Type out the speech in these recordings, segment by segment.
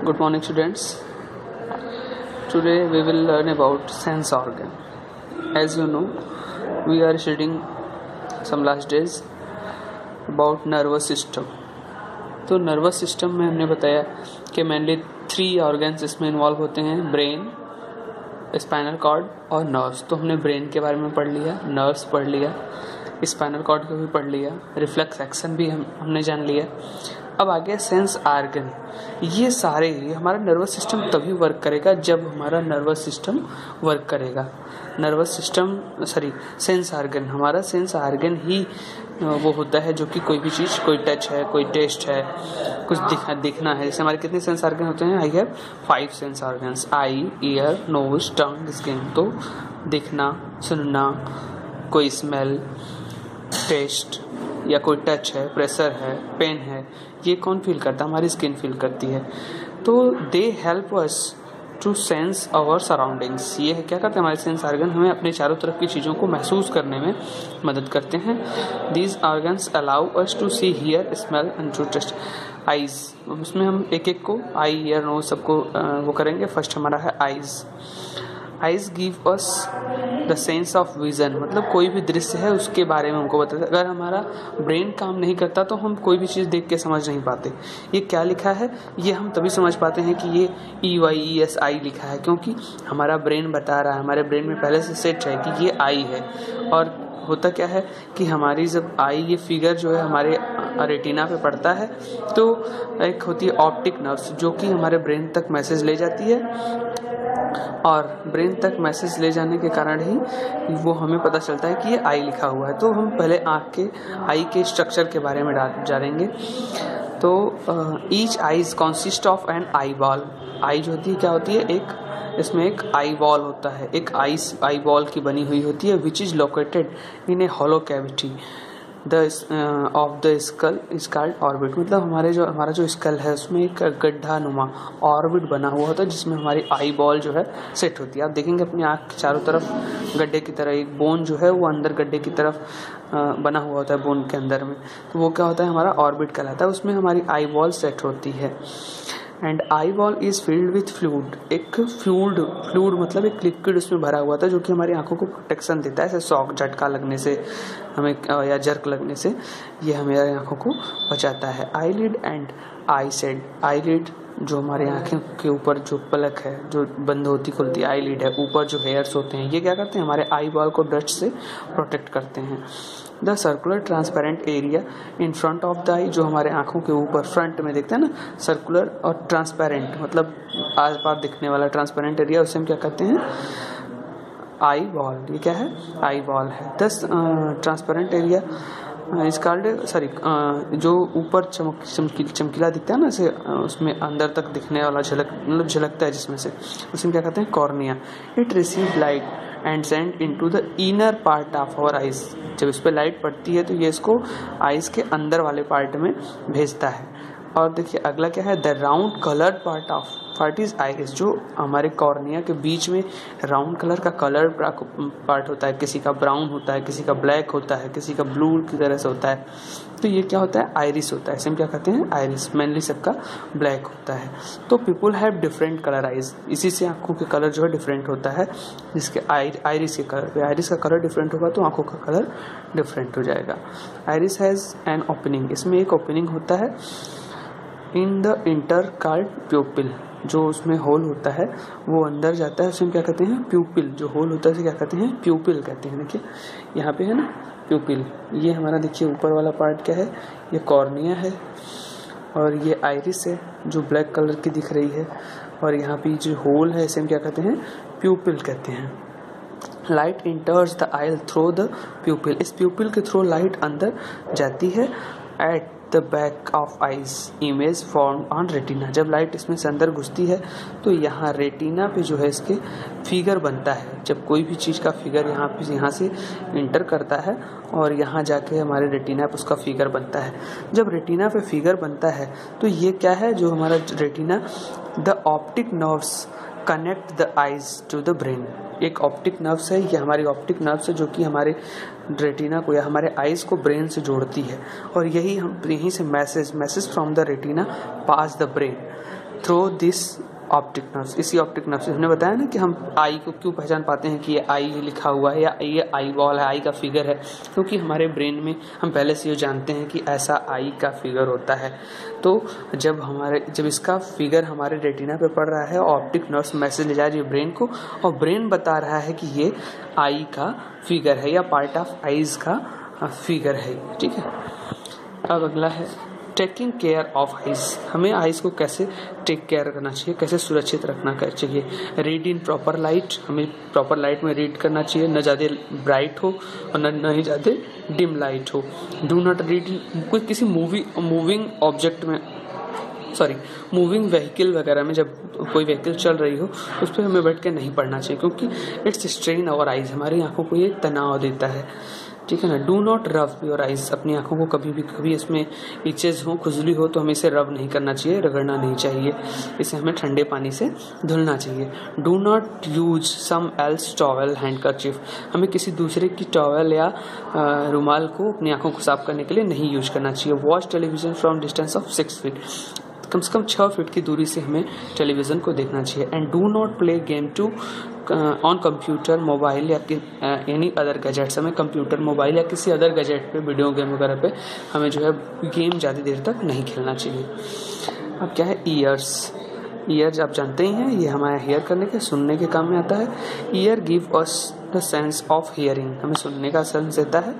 Good morning, students. Today we will learn about sense organ. As you know, we are studying some last days about nervous system. तो nervous system में हमने बताया कि mainly 3 organs इसमें involve होते हैं, brain, spinal cord और nerves. तो हमने ब्रेन के बारे में पढ़ लिया, नर्व्स पढ़ लिया, स्पाइनल कॉर्ड को भी पढ़ लिया, रिफ्लेक्स एक्शन भी हमने जान लिया. अब आगे सेंस ऑर्गन. ये सारे हमारा नर्वस सिस्टम तभी वर्क करेगा जब हमारा नर्वस सिस्टम वर्क करेगा. नर्वस सिस्टम सेंस ऑर्गन, हमारा सेंस ऑर्गन ही वो होता है जो कि कोई भी चीज़, कोई टच है, कोई टेस्ट है, कुछ दिखना है. जैसे हमारे कितने सेंस ऑर्गन होते हैं? I have 5 sense organs, eye, ear, nose, tongue, skin. तो दिखना, सुनना, कोई स्मेल, टेस्ट या कोई टच है, प्रेशर है, पेन है, ये कौन फील करता है? हमारी स्किन फील करती है. तो they help us to sense our surroundings. ये क्या करते हैं? हमारे सेंस ऑर्गन हमें अपने चारों तरफ की चीज़ों को महसूस करने में मदद करते हैं. These organs allow us to see, hear, smell and to taste. Eyes, उसमें हम एक एक को, आई, ईयर, नोज, सबको वो करेंगे. फर्स्ट हमारा है eyes. Eyes give us the sense of vision, मतलब कोई भी दृश्य है उसके बारे में हमको बताता है. अगर हमारा ब्रेन काम नहीं करता तो हम कोई भी चीज़ देख के समझ नहीं पाते. ये क्या लिखा है, ये हम तभी समझ पाते हैं कि ये EYESI लिखा है, क्योंकि हमारा ब्रेन बता रहा है, हमारे ब्रेन में पहले से सेट है कि ये आई है. और होता क्या है कि हमारी जब आई, ये फिगर जो है हमारे रेटिना पे पड़ता है, तो एक होती है ऑप्टिक नर्व्स जो कि हमारे ब्रेन तक मैसेज ले जाती है. और ब्रेन तक मैसेज ले जाने के कारण ही वो हमें पता चलता है कि ये आई लिखा हुआ है. तो हम पहले आँख के आई के स्ट्रक्चर के बारे में जानेंगे. तो each eyes consist of an eyeball. Eye जो होती है क्या होती है? इसमें एक आई बॉल होता है, एक आई बॉल की बनी हुई होती है, which is located in A hollow cavity of the skull is called orbit. मतलब हमारा जो स्कल है उसमें एक गड्ढा नुमा ऑर्बिट बना हुआ होता है जिसमें हमारी आई बॉल जो है सेट होती है. आप देखेंगे अपनी आँख के चारों तरफ गड्ढे की तरह एक बोन जो है वो अंदर गड्ढे की तरफ बना हुआ होता है, बोन के अंदर में. तो वो क्या होता है? हमारा ऑर्बिट कहलाता है. उसमें हमारी आई बॉल सेट होती है. And eye ball is filled with fluid. एक फ्लूइड मतलब एक लिक्विड उसमें भरा हुआ था जो कि हमारी आंखों को प्रोटेक्शन देता है. ऐसे शॉक, झटका लगने से हमें या जर्क लगने से ये हमारी आंखों को बचाता है. Eyelid and आईसेड. आईलिड जो हमारे आंखें के ऊपर जो पलक है जो बंद होती खुलती आईलिड है, ऊपर जो हेयर्स होते हैं, ये क्या करते हैं? हमारे आई बॉल को डस्ट से प्रोटेक्ट करते हैं. The circular transparent area in front of the eye, जो हमारे आंखों के ऊपर फ्रंट में देखते हैं ना, सर्कुलर और ट्रांसपेरेंट मतलब आस पास दिखने वाला ट्रांसपेरेंट एरिया, उसे हम क्या कहते हैं? Eye ball. ये क्या है? आई बॉल है. दस ट्रांसपेरेंट एरिया इस कॉल्ड जो ऊपर चमकीला दिखता है ना, से उसमें अंदर तक दिखने वाला झलकता है जिसमें से, उसमें क्या कहते हैं? Cornea. It receive light and send into the inner part of our eyes. जब इस पर लाइट पड़ती है तो ये इसको आइज के अंदर वाले पार्ट में भेजता है. और देखिए अगला क्या है? The round coloured part is iris. जो हमारे कॉर्निया के बीच में राउंड कलर का कलर पार्ट होता है, किसी का ब्राउन होता है, किसी का ब्लैक होता है, किसी का ब्लू की तरह से होता है, तो ये क्या होता है? आइरिस होता है. इसे हम क्या कहते हैं? आइरिस. मेनली सबका ब्लैक होता है. तो people have different colour eyes. इसी से आंखों के कलर जो है डिफरेंट होता है, जिसके आइरिस के कलर पे, आइरिस का कलर डिफरेंट होगा तो आंखों का कलर डिफरेंट हो जाएगा. Iris has an opening. इसमें एक ओपनिंग होता है इन द इंटर कॉल्ड प्यूपिल. जो उसमें होल होता है वो अंदर जाता है, उसे हम क्या कहते हैं? प्यूपिल. जो होल होता है उसे क्या कहते हैं? प्यूपिल कहते हैं. देखिए यहाँ पे है ना प्यूपिल. ये हमारा देखिए ऊपर वाला पार्ट क्या है? ये कॉर्निया है और ये आइरिस है जो ब्लैक कलर की दिख रही है. और यहाँ पे जो होल है इसे हम क्या कहते हैं? प्यूपिल कहते हैं. Light इंटर्स the I through the प्यूपिल. इस प्यूपिल के थ्रू लाइट अंदर जाती है. At the back of eyes image form on retina. जब लाइट इसमें से अंदर घुसती है तो यहाँ रेटिना पे जो है इसके फिगर बनता है. जब कोई भी चीज़ का फिगर यहाँ से इंटर करता है और यहाँ जाके हमारे रेटिना पे उसका फिगर बनता है. जब रेटिना पे फिगर बनता है तो ये क्या है? जो हमारा retina, the optic nerves connect the eyes to the brain. एक ऑप्टिक नर्व्स है, ये हमारी ऑप्टिक नर्व्स है जो कि हमारे रेटिना को या हमारे आइज को ब्रेन से जोड़ती है. और यहीं से message from the retina pass the brain. Through this optic nerve. इसी ऑप्टिक नर्व से हमने बताया ना कि हम आई को क्यों पहचान पाते हैं कि ये आई लिखा हुआ है या ये आई बॉल है, आई का फिगर है, क्योंकि हमारे ब्रेन में हम पहले से ये जानते हैं कि ऐसा आई का फिगर होता है। तो जब इसका फिगर हमारे रेटिना पे पड़ रहा है, ऑप्टिक नर्व मैसेज ले जा रही है ब्रेन को, और ब्रेन बता रहा है कि ये आई का फिगर है या पार्ट ऑफ आईज का फिगर है। ठीक है, अब अगला है टेकिंग केयर ऑफ आइज। हमें आइज को कैसे टेक केयर करना चाहिए, कैसे सुरक्षित रखना चाहिए। रीड इन प्रॉपर लाइट, हमें प्रॉपर लाइट में रीड करना चाहिए, न ज़्यादा ब्राइट हो और न ही ज़्यादा डिम लाइट हो। डू नॉट रीड इन कोई किसी मूविंग ऑब्जेक्ट में मूविंग व्हीकल वगैरह में, जब कोई व्हीकल चल रही हो उस पर हमें बैठ के नहीं पढ़ना चाहिए, क्योंकि इट्स स्ट्रेन आवर आइज, हमारी आंखों को ये तनाव देता है। ठीक है ना। Do not rub your eyes, अपनी आंखों को कभी इसमें इचेज हो, खुजली हो तो हमें इसे रब नहीं करना चाहिए, रगड़ना नहीं चाहिए, इसे हमें ठंडे पानी से धुलना चाहिए। Do not use some else towel handkerchief, हमें किसी दूसरे की टॉवेल या रुमाल को अपनी आंखों को साफ करने के लिए नहीं यूज करना चाहिए। Watch television from distance of 6 feet, कम से कम 6 फीट की दूरी से हमें टेलीविजन को देखना चाहिए। And do not play game on computer, mobile या एनी अदर गैजेट्स, हमें कंप्यूटर, मोबाइल या किसी अदर गैजेट पे, वीडियो गेम वगैरह पे हमें जो है गेम ज़्यादा देर तक नहीं खेलना चाहिए। अब क्या है ईयर्स आप जानते ही हैं, ये हमारे हेयर करने के, सुनने के काम में आता है। Year give us the sense of hearing, हमें सुनने का सेंस देता है।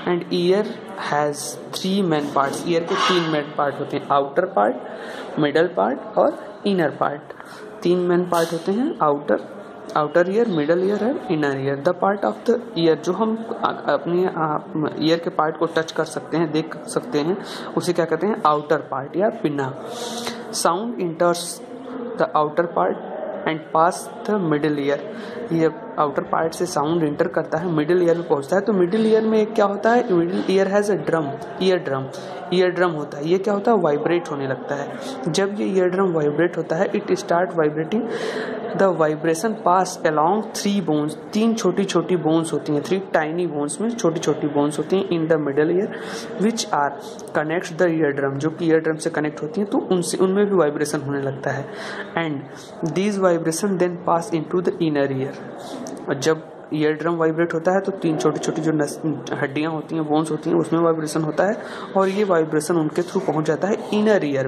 And year has 3 main parts, year के 3 मेन पार्ट होते हैं, आउटर पार्ट, मिडल पार्ट और इनर पार्ट। 3 मेन पार्ट होते हैं, आउटर ईयर, मिडल ईयर है, inner ear. The part of the year, जो हम अपने ईयर के पार्ट को टच कर सकते हैं, देख सकते हैं, उसे क्या कहते हैं, आउटर पार्ट या pinna. Sound इंटर्स the outer part and pass the middle ear, ये आउटर पार्ट से साउंड इंटर करता है, मिडिल ईयर में पहुंचता है। तो मिडिल ईयर में क्या होता है, middle ear has a drum, ear drum होता है। ये क्या होता है, वाइब्रेट होने लगता है। जब ये ईयर ड्रम वाइब्रेट होता है, it start vibrating, the vibration pass along 3 bones, 3 छोटी बोन्स होती हैं, 3 टाइनी बोन्स में छोटी बोन्स होती हैं in the middle ear, which are connect the ear drum, जो कि ईयर ड्रम से कनेक्ट होती हैं, तो उनमें भी वाइब्रेशन होने लगता है। And these vibration then pass into the inner ear, और जब ईयर ड्रम वाइब्रेट होता है तो 3 छोटी जो हड्डियां होती हैं, बोन्स होती हैं, उसमें वाइब्रेशन होता है, और ये वाइब्रेशन उनके थ्रू पहुंच जाता है इनर ईयर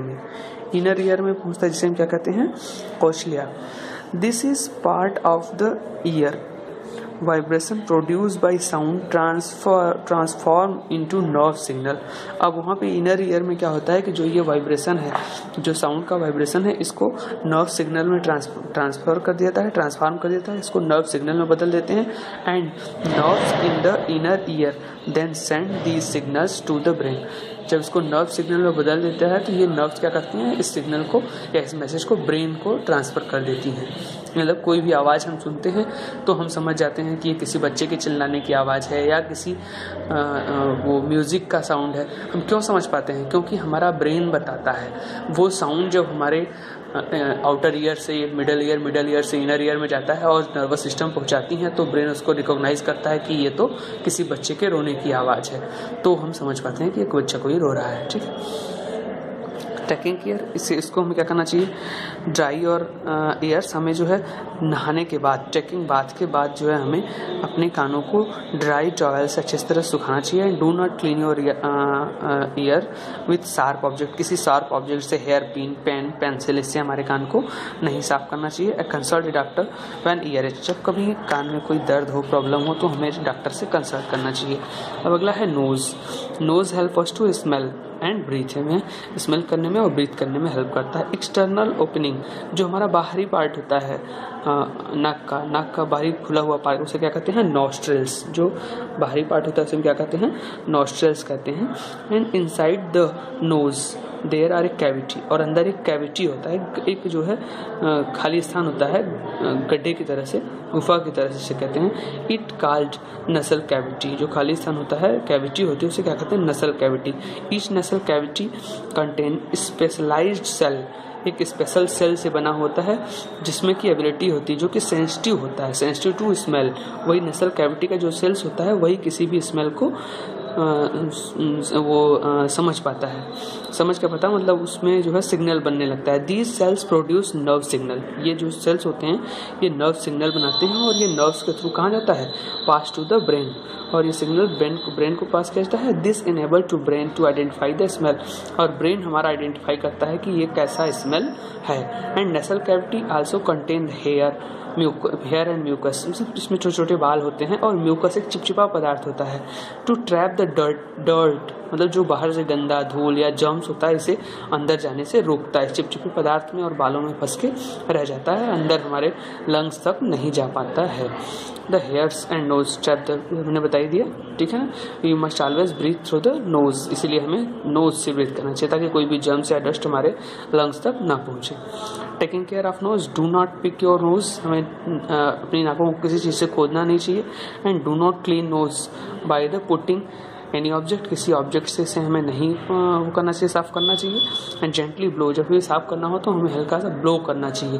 में पहुंचता है, जिसे हम क्या कहते हैं, cochlea. This is part of the ear, vibration produce by sound transform into nerve signal. अब वहाँ पे इनर ईयर में क्या होता है कि जो ये वाइब्रेशन है, जो साउंड का वाइब्रेशन है, इसको नर्व सिग्नल में ट्रांसफॉर्म कर देता है, इसको नर्व सिग्नल में बदल देते हैं। And nerves in the inner ear then send these signals to the brain, जब इसको नर्व सिग्नल में बदल देता है तो ये नर्व्स क्या करती हैं, इस सिग्नल को या इस मैसेज को ब्रेन को ट्रांसफर कर देती हैं। मतलब कोई भी आवाज़ हम सुनते हैं तो हम समझ जाते हैं कि ये किसी बच्चे के चिल्लाने की आवाज़ है या किसी वो म्यूज़िक का साउंड है। हम क्यों समझ पाते हैं, क्योंकि हमारा ब्रेन बताता है। वो साउंड जब हमारे आउटर ईयर से मिडल ईयर से इनर ईयर में जाता है और नर्वस सिस्टम पहुंचाती हैं, तो ब्रेन उसको रिकॉग्नाइज करता है कि ये तो किसी बच्चे के रोने की आवाज़ है, तो हम समझ पाते हैं कि एक बच्चा कोई रो रहा है। ठीक है। टेकिंग केयर, इसको हमें क्या करना चाहिए, ड्राई और ईयर्स, हमें जो है नहाने के बाद, टेकिंग बाथ के बाद जो है हमें अपने कानों को ड्राई टॉवेल से अच्छी तरह सुखाना चाहिए। Do not clean your year with sharp object, किसी शार्प ऑब्जेक्ट से, हेयर पिन, पेन, पेंसिल, इससे हमारे कान को नहीं साफ करना चाहिए। Consult doctor when year etch, जब कभी कान में कोई दर्द हो, प्रॉब्लम हो, तो हमें डॉक्टर से कंसल्ट करना चाहिए। अब अगला है nose help us to smell and breathe, हमें स्मेल करने में और ब्रीथ करने में हेल्प करता है। एक्सटर्नल ओपनिंग, जो हमारा बाहरी पार्ट होता है नाक का बाहरी खुला हुआ पार्ट, उसे क्या कहते हैं, नॉस्ट्रिल्स। जो बाहरी पार्ट होता है उसे हम क्या कहते हैं, नॉस्ट्रिल्स कहते हैं। And inside the nose there are a cavity, और अंदर एक कैविटी होता है, एक जो है खाली स्थान होता है, गड्ढे की तरह से, गुफा की तरह से कहते हैं। इट कॉल्ड नसल कैविटी, जो खाली स्थान होता है, कैविटी होती है, उसे क्या कहते हैं, नसल कैविटी। ईच नसल कैविटी कंटेन स्पेशलाइज्ड सेल, एक स्पेशल सेल से बना होता है जिसमें की एबिलिटी होती है, जो कि सेंसिटिव होता है, सेंसिटिव टू स्मेल। वही नसल कैविटी का जो सेल्स होता है वही किसी भी स्मेल को वो समझ पाता है। समझ क्या पता मतलब उसमें जो है सिग्नल बनने लगता है। These cells produce nerve signal, ये जो सेल्स होते हैं ये नर्व सिग्नल बनाते हैं और ये नर्व्स के थ्रू कहाँ जाता है, पास टू द ब्रेन, और ये सिग्नल ब्रेन को पास किया जाता है। This enable to brain to identify the smell, और ब्रेन हमारा आइडेंटिफाई करता है कि ये कैसा स्मेल है। And nasal cavity also contain hair and mucus, इसमें छोटे छोटे बाल होते हैं और म्यूकस एक चिपचिपा पदार्थ होता है। टू ट्रैप द डर्ट मतलब जो बाहर से गंदा धूल या जर्म्स होता है इसे अंदर जाने से रोकता है। चिपचिपे पदार्थ में और बालों में फंस के रह जाता है, अंदर हमारे लंग्स तक नहीं जा पाता है। The hairs and nose trap the, मैंने बताई दिया, ठीक है ना। You must always breathe through the nose, इसीलिए हमें नोज से ब्रीथ करना चाहिए ताकि कोई भी जर्म्स या डस्ट हमारे लंग्स तक ना पहुंचे। Taking care of nose, do not pick your nose, हमें अपनी नाकों को किसी चीज़ से खोदना नहीं चाहिए। And do not clean nose by the putting any object, किसी ऑब्जेक्ट से हमें नहीं वो करना चाहिए, साफ करना चाहिए। एंड जेंटली ब्लो, जब भी साफ करना हो तो हमें हल्का सा ब्लो करना चाहिए,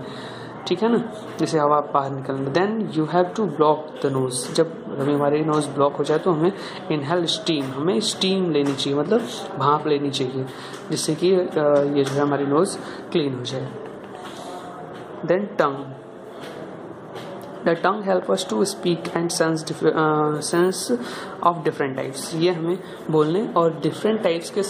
ठीक है ना, जैसे हवा बाहर निकलना। Then you have to block the nose, जब हमारी नोज ब्लॉक हो जाए तो हमें इनहेल स्टीम, हमें स्टीम लेनी चाहिए, मतलब भाप लेनी चाहिए, जिससे कि ये जो है हमारी नोज क्लीन हो जाए। Then tongue, the tongue help us to speak and sense of different types, ये हमें बोलने और डिफरेंट टाइप्स के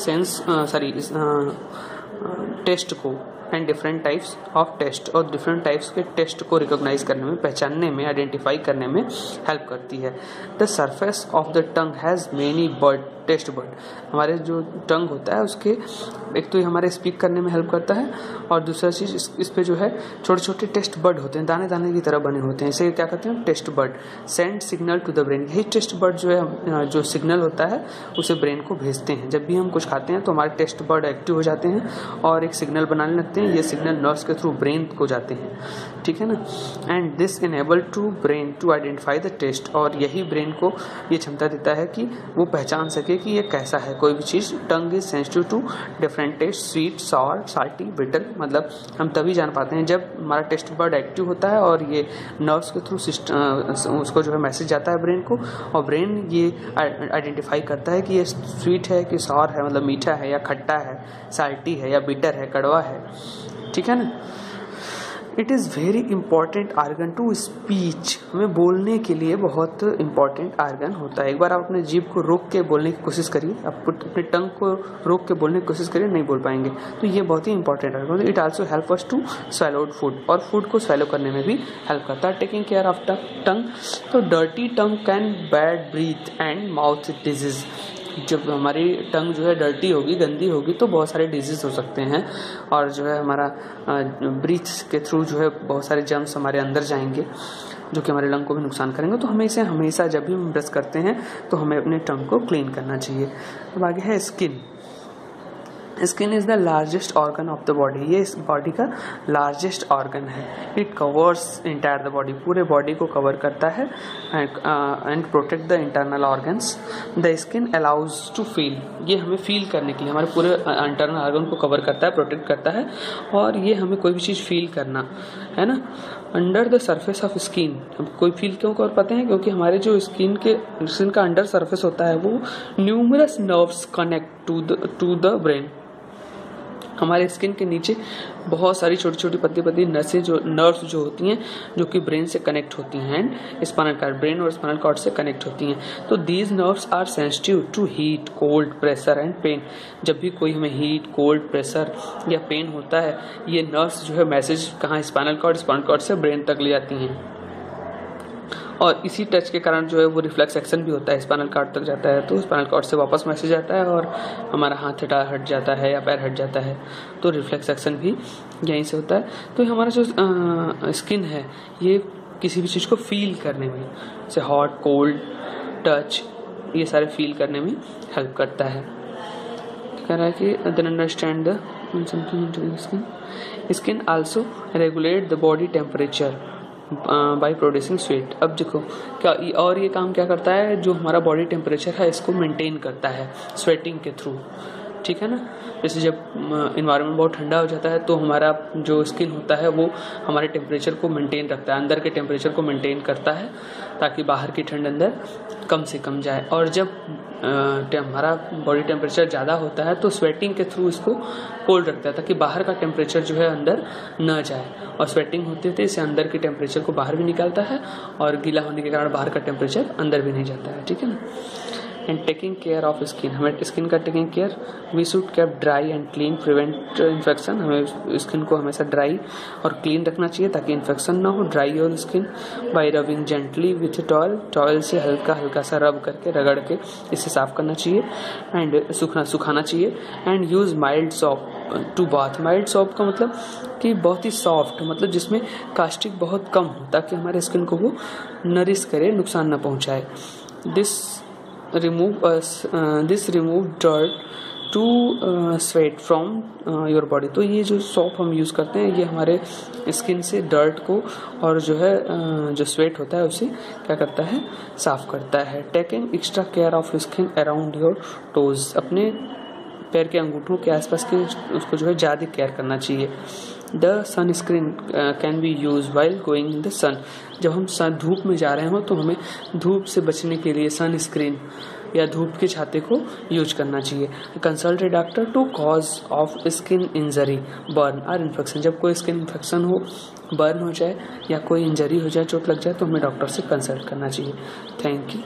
टेस्ट को and different types of taste, और डिफरेंट टाइप्स के टेस्ट को रिकॉग्नाइज करने में, पहचानने में, आइडेंटिफाई करने में हेल्प करती है। The surface of the tongue has many taste bud, हमारे जो टंग होता है उसके एक तो ये हमारे स्पीक करने में हेल्प करता है और दूसरा चीज़ इस पे जो है छोटे छोटे टेस्ट बर्ड होते हैं, दाने दाने की तरह बने होते हैं, इसे क्या कहते हैं, taste bud. Send signal to the brain, यही टेस्ट बर्ड जो है जो सिग्नल होता है उसे ब्रेन को भेजते हैं। जब भी हम कुछ खाते हैं तो हमारे टेस्ट बर्ड एक्टिव हो जाते हैं और एक सिग्नल बनाने लगते हैं, ये सिग्नल नर्व्स के थ्रू ब्रेन को जाते हैं, ठीक है ना। And this enable to brain to identify the taste, और यही ब्रेन को ये क्षमता देता है कि वो पहचान सके कि ये कैसा है कोई भी चीज़। Tongue is sensitive to different taste, sweet, sour, salty, bitter, मतलब हम तभी जान पाते हैं जब हमारा टेस्ट बर्ड एक्टिव होता है और ये नर्व्स के थ्रू उसको जो है मैसेज जाता है ब्रेन को, और ब्रेन ये आइडेंटिफाई करता है कि ये स्वीट है कि सॉर है, मतलब मीठा है या खट्टा है, साल्टी है या बिटर है, कड़वा है, ठीक है ना। It is very important organ to speech, हमें बोलने के लिए बहुत इंपॉर्टेंट आर्गन होता है। एक बार आप अपने जीभ को रोक के बोलने की कोशिश करिए, आप अपने टंग को रोक के बोलने की कोशिश करिए, नहीं बोल पाएंगे, तो ये बहुत ही important organ. It also help us to swallowed food, और फूड को स्वैलो करने में भी हेल्प करता है। टेकिंग केयर ऑफ टंग, तो dirty tongue can bad breath and mouth disease, जब हमारी टंग जो है डर्टी होगी, गंदी होगी, तो बहुत सारे डिजीज हो सकते हैं और जो है हमारा ब्रीथ के थ्रू जो है बहुत सारे जर्म्स हमारे अंदर जाएंगे जो कि हमारे लंग को भी नुकसान करेंगे। तो हमें इसे हमेशा जब भी हम ब्रश करते हैं तो हमें अपने टंग को क्लीन करना चाहिए। अब आगे है skin. Skin is the largest organ of the body, ये इस बॉडी का लार्जेस्ट ऑर्गन है। It covers entire the body, पूरे बॉडी को कवर करता है and protect the internal organs. The skin allows to feel, ये हमें फील करने के लिए हमारे पूरे इंटरनल ऑर्गन को कवर करता है, प्रोटेक्ट करता है, और ये हमें कोई भी चीज़ फील करना है ना। Under the surface of skin, हम कोई फील क्यों कर पाते हैं, क्योंकि हमारे जो स्किन का अंडर सरफेस होता है वो numerous nerves connect to the brain. हमारे स्किन के नीचे बहुत सारी छोटी छोटी पतली पतली नसें जो नर्व्स जो होती हैं जो कि ब्रेन से कनेक्ट होती हैं एंड स्पाइनल कॉर्ड, ब्रेन और स्पाइनल कॉर्ड से कनेक्ट होती हैं। तो these nerves are sensitive to heat, cold, pressure and pain. जब भी कोई हमें हीट, कोल्ड, प्रेशर या पेन होता है, ये नर्व्स जो है मैसेज कहाँ, स्पाइनल कॉर्ड से ब्रेन तक ले जाती हैं, और इसी टच के कारण जो है वो रिफ्लेक्स एक्शन भी होता है, स्पाइनल कॉर्ड तक जाता है, तो स्पाइनल कॉर्ड से वापस मैसेज आता है और हमारा हाथ हट जाता है या पैर हट जाता है, तो रिफ्लेक्स एक्शन भी यहीं से होता है। तो हमारा जो स्किन है ये किसी भी चीज़ को फील करने में, जैसे हॉट, कोल्ड, टच, ये सारे फील करने में हेल्प करता है। कह रहा है कि then understand the skin also regulate the body temperature by producing sweat. अब देखो क्या, और ये काम क्या करता है, जो हमारा बॉडी टेम्परेचर है इसको मेंटेन करता है स्वेटिंग के थ्रू, ठीक है ना। जैसे जब इन्वायरमेंट बहुत ठंडा हो जाता है तो हमारा जो स्किन होता है वो हमारे टेम्परेचर को मेंटेन रखता है, अंदर के टेम्परेचर को मेंटेन करता है ताकि बाहर की ठंड अंदर कम से कम जाए। और जब हमारा बॉडी टेम्परेचर ज़्यादा होता है तो स्वेटिंग के थ्रू इसको कोल्ड रखता है ताकि बाहर का टेम्परेचर जो है अंदर न जाए। और स्वेटिंग होते होते इसे अंदर के टेम्परेचर को बाहर भी निकालता है और गीला होने के कारण बाहर का टेम्परेचर अंदर भी नहीं जाता है, ठीक है ना। And taking care of skin, हमें स्किन का taking care, we should keep dry and clean prevent infection, हमें स्किन को हमेशा ड्राई और क्लीन रखना चाहिए ताकि इन्फेक्शन ना हो। Dry your skin bye rubbing gently with toil, toil से हल्का हल्का सा रब करके रगड़ के इसे साफ करना चाहिए एंड सुखाना चाहिए। And use mild soap to bath, mild soap का मतलब कि बहुत ही सॉफ्ट, मतलब जिसमें कास्टिक बहुत कम हो ताकि हमारे स्किन को वो नरिश करे, नुकसान ना पहुंचाए। This remove dirt to sweat from your body, तो ये जो सॉप हम यूज़ करते हैं ये हमारे स्किन से डर्ट को और जो है जो स्वेट होता है उसे क्या करता है, साफ करता है। Taking extra care of skin around your toes, अपने पैर के अंगूठों के आसपास के उसको जो है ज़्यादा केयर करना चाहिए। The sunscreen can be use while going in the sun, जब हम धूप में जा रहे हो तो हमें धूप से बचने के लिए सन स्क्रीन या धूप के छाते को यूज करना चाहिए। Consult a doctor to cause of skin injury, burn और इन्फेक्शन, जब कोई स्किन इन्फेक्शन हो, बर्न हो जाए या कोई इंजरी हो जाए, चोट लग जाए तो हमें डॉक्टर से कंसल्ट करना चाहिए। Thank you.